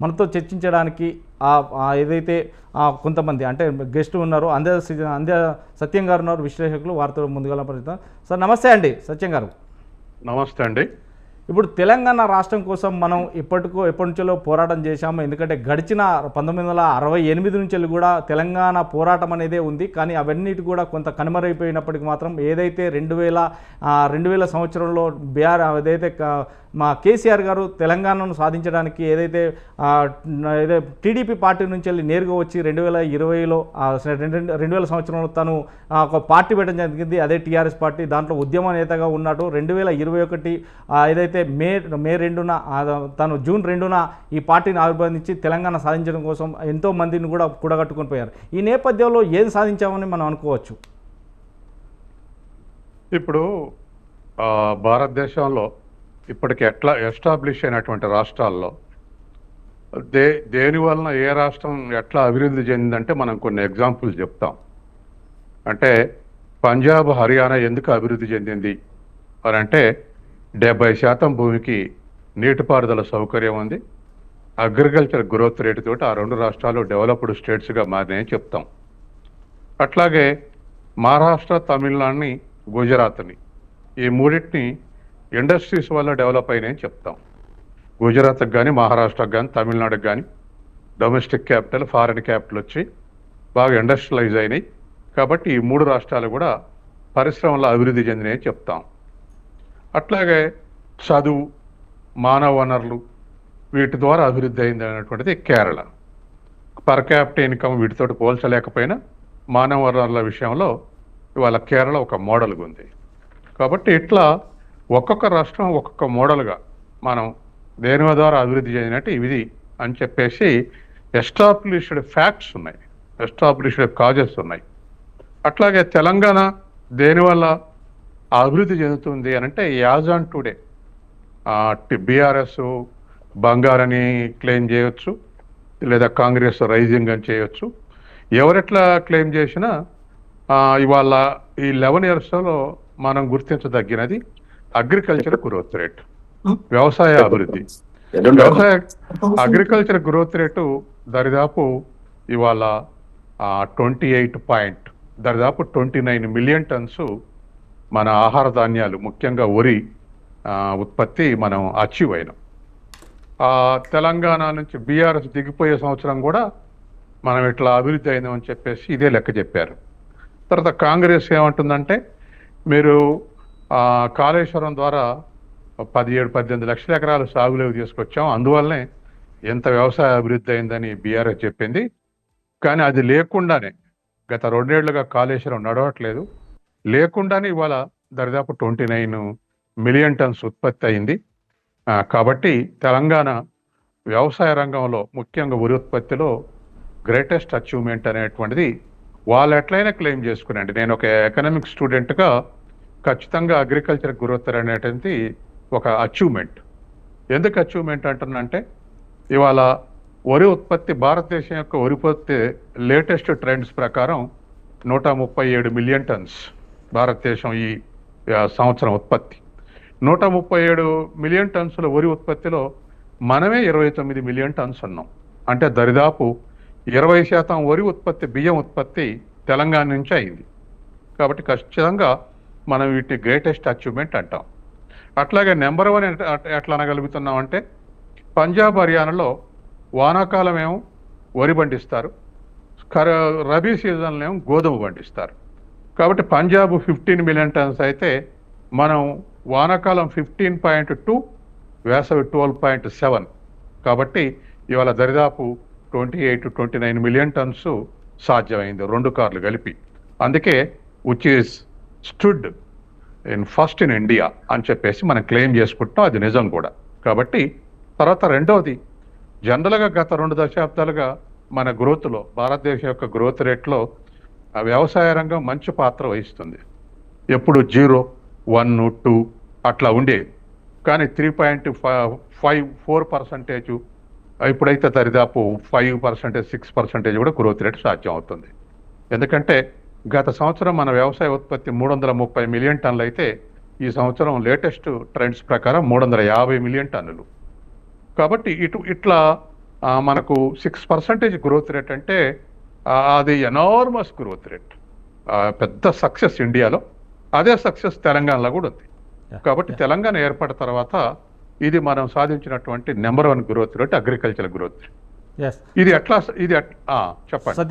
మనతో చర్చించడానికి ఏదైతే కొంతమంది అంటే గెస్ట్ ఉన్నారు, అందే సత్యం గారు ఉన్నారు, విశ్లేషకులు, వారితో ముందుగా పరిచయం. సార్ నమస్తే అండి సత్యం గారు. నమస్తే అండి. ఇప్పుడు తెలంగాణ రాష్ట్రం కోసం మనం ఎప్పటి నుంచో పోరాటం చేశాము. ఎందుకంటే గడిచిన 1968 నుంచి కూడా తెలంగాణ పోరాటం అనేదే ఉంది. కానీ అవన్నిటి కూడా కొంత కనుమరైపోయినప్పటికీ మాత్రం ఏదైతే 2000 సంవత్సరంలో ఏదైతే మా కేసీఆర్ గారు తెలంగాణను సాధించడానికి ఏదైతే టీడీపీ పార్టీ నుంచి వెళ్ళి నేరుగా వచ్చి 2020లో 2000 సంవత్సరంలో తను ఒక పార్టీ పెట్టడం జరిగింది, అదే టీఆర్ఎస్ పార్టీ. దాంట్లో ఉద్యమ నేతగా ఉన్నాడు. 2021 ఏదైతే మే 2న తను జూన్ 2న ఈ పార్టీని ఆవిర్భవించి తెలంగాణ సాధించడం కోసం ఎంతో మందిని కూడా కూడగట్టుకొని పోయారు. ఈ నేపథ్యంలో ఏం సాధించామని మనం అనుకోవచ్చు? ఇప్పుడు భారతదేశంలో ఇప్పటికి ఎట్లా ఎస్టాబ్లిష్ అయినటువంటి రాష్ట్రాల్లో దేని వలన ఏ రాష్ట్రం ఎట్లా అభివృద్ధి చెందిందంటే మనం కొన్ని ఎగ్జాంపుల్స్ చెప్తాం. అంటే పంజాబ్, హర్యానా ఎందుకు అభివృద్ధి చెందింది అని అంటే 70% భూమికి నీటిపారుదల సౌకర్యం ఉంది, అగ్రికల్చర్ గ్రోత్ రేటు తోటి ఆ రెండు రాష్ట్రాలు డెవలప్డ్ స్టేట్స్గా మారినాయని చెప్తాం. అట్లాగే మహారాష్ట్ర, తమిళనాడుని, గుజరాత్ని, ఈ మూడింటిని ఇండస్ట్రీస్ వల్ల డెవలప్ అయినాయని చెప్తాం. గుజరాత్కి కానీ, మహారాష్ట్రకు కానీ, తమిళనాడుకి కానీ డొమెస్టిక్ క్యాపిటల్, ఫారిన్ క్యాపిటల్ వచ్చి బాగా ఇండస్ట్రియలైజ్ అయినాయి. కాబట్టి ఈ మూడు రాష్ట్రాలు కూడా పరిశ్రమల అభివృద్ధి చెందినాయని చెప్తాం. అట్లాగే చదువు, మానవ వనరులు వీటి ద్వారా అభివృద్ధి అయింది అనేటువంటిది కేరళ. పర్ క్యాపిటల్ ఇన్కమ్ వీటితోటి పోల్చలేకపోయినా మానవ వనరుల విషయంలో ఇవాళ కేరళ ఒక మోడల్గా ఉంది. కాబట్టి ఇట్లా ఒక్కొక్క రాష్ట్రం ఒక్కొక్క మోడల్గా మనం దేని ద్వారా అభివృద్ధి చెందినట్టు ఇది అని చెప్పేసి ఎస్టాబ్లిష్డ్ ఫ్యాక్ట్స్ ఉన్నాయి, ఎస్టాబ్లిష్డ్ కాజెస్ ఉన్నాయి. అట్లాగే తెలంగాణ దేనివల్ల అభివృద్ధి చెందుతుంది అని అంటే యాజ్ ఆన్ టుడే బీఆర్ఎస్ బంగారని క్లెయిమ్ చేయొచ్చు, లేదా కాంగ్రెస్ రైజింగ్ అని చేయొచ్చు. ఎవరెట్లా క్లెయిమ్ చేసినా ఇవాళ ఈ 11 ఇయర్స్లో మనం గుర్తించదగినది అగ్రికల్చర్ గ్రోత్ రేట్, వ్యవసాయ అభివృద్ధి. అగ్రికల్చర్ గ్రోత్ రేటు దరిదాపు ఇవాళ 29 మిలియన్ టన్స్ మన ఆహార ధాన్యాలు, ముఖ్యంగా వరి ఉత్పత్తి మనం అచీవ్ అయినాం. తెలంగాణ నుంచి బీఆర్ఎస్ దిగిపోయే సంవత్సరం కూడా మనం ఇట్లా అభివృద్ధి అయిందని చెప్పేసి ఇదే లెక్క చెప్పారు. తర్వాత కాంగ్రెస్ ఏమంటుందంటే మీరు కాళేశ్వరం ద్వారా 17-18 లక్షల ఎకరాలు సాగులోకి తీసుకొచ్చాం, అందువల్లనే ఎంత వ్యవసాయ అభివృద్ధి అయిందని బీఆర్ఎస్ చెప్పింది. కానీ అది లేకుండానే గత 2 ఏళ్లుగా కాళేశ్వరం నడవట్లేదు, లేకుండానే ఇవాళ దరిదాపు 29 మిలియన్ టన్స్ ఉత్పత్తి అయింది. కాబట్టి తెలంగాణ వ్యవసాయ రంగంలో ముఖ్యంగా వరి ఉత్పత్తిలో గ్రేటెస్ట్ అచీవ్మెంట్ అనేటువంటిది వాళ్ళు ఎట్లయినా క్లెయిమ్ చేసుకునండి. నేను ఒక ఎకనామిక్ స్టూడెంట్గా ఖచ్చితంగా అగ్రికల్చర్ గ్రోత్ అనేటువంటిది ఒక అచీవ్మెంట్. ఎందుకు అచీవ్మెంట్ అంటున్నంటే ఇవాళ వరి ఉత్పత్తి, భారతదేశం యొక్క వరి ఉత్పత్తి లేటెస్ట్ ట్రెండ్స్ ప్రకారం 137 మిలియన్ టన్స్ భారతదేశం ఈ సంవత్సరం ఉత్పత్తి. 137 మిలియన్ టన్సుల వరి ఉత్పత్తిలో మనమే 29 మిలియన్ టన్స్ ఉన్నాం. అంటే దరిదాపు 20% వరి ఉత్పత్తి, బియ్యం ఉత్పత్తి తెలంగాణ నుంచి అయింది. కాబట్టి ఖచ్చితంగా మనం వీటిని గ్రేటెస్ట్ అచీవ్మెంట్ అంటాం. అట్లాగే నెంబర్ 1 ఎట్లా అనగలుగుతున్నాం అంటే పంజాబ్, హర్యానాలో వానాకాలం ఏమో వరి పండిస్తారు, రబీ సీజన్లో ఏమో గోధుమ పండిస్తారు. కాబట్టి పంజాబ్ 15 మిలియన్ టన్స్ అయితే మనం వానాకాలం 15.2, వేసవి 12.7. కాబట్టి ఇవాళ దరిదాపు 28-29 మిలియన్ టన్స్ సాధ్యమైంది, 2 కార్లు కలిపి. అందుకే which is stood first in India అని చెప్పేసి మనం క్లెయిమ్ చేసుకుంటాం. అది నిజం కూడా. కాబట్టి తర్వాత రెండవది, జనరల్గా గత 2 దశాబ్దాలుగా మన గ్రోత్లో, భారతదేశం యొక్క గ్రోత్ రేట్లో వ్యవసాయ రంగం మంచి పాత్ర వహిస్తుంది. ఎప్పుడు 0, 1, 2 అట్లా ఉండేది. కానీ 3.54% ఇప్పుడైతే దరిదాపు 5%, 6% కూడా గ్రోత్ రేట్ సాధ్యం అవుతుంది. ఎందుకంటే గత సంవత్సరం మన వ్యవసాయ ఉత్పత్తి 330 మిలియన్ టన్నులు అయితే ఈ సంవత్సరం లేటెస్ట్ ట్రెండ్స్ ప్రకారం 350 మిలియన్ టన్నులు. కాబట్టి ఇట్లా మనకు 6% గ్రోత్ రేట్ అంటే అది ఎనార్మస్ గ్రోత్ రేట్, పెద్ద సక్సెస్ ఇండియాలో. అదే సక్సెస్ తెలంగాణలో కూడా ఉంది. కాబట్టి తెలంగాణ ఏర్పడిన తర్వాత ఇది మనం సాధించినటువంటి number 1 growth rate, agriculture growth rate. Yes ఇది ఎట్లా చెప్పండి. సత్యం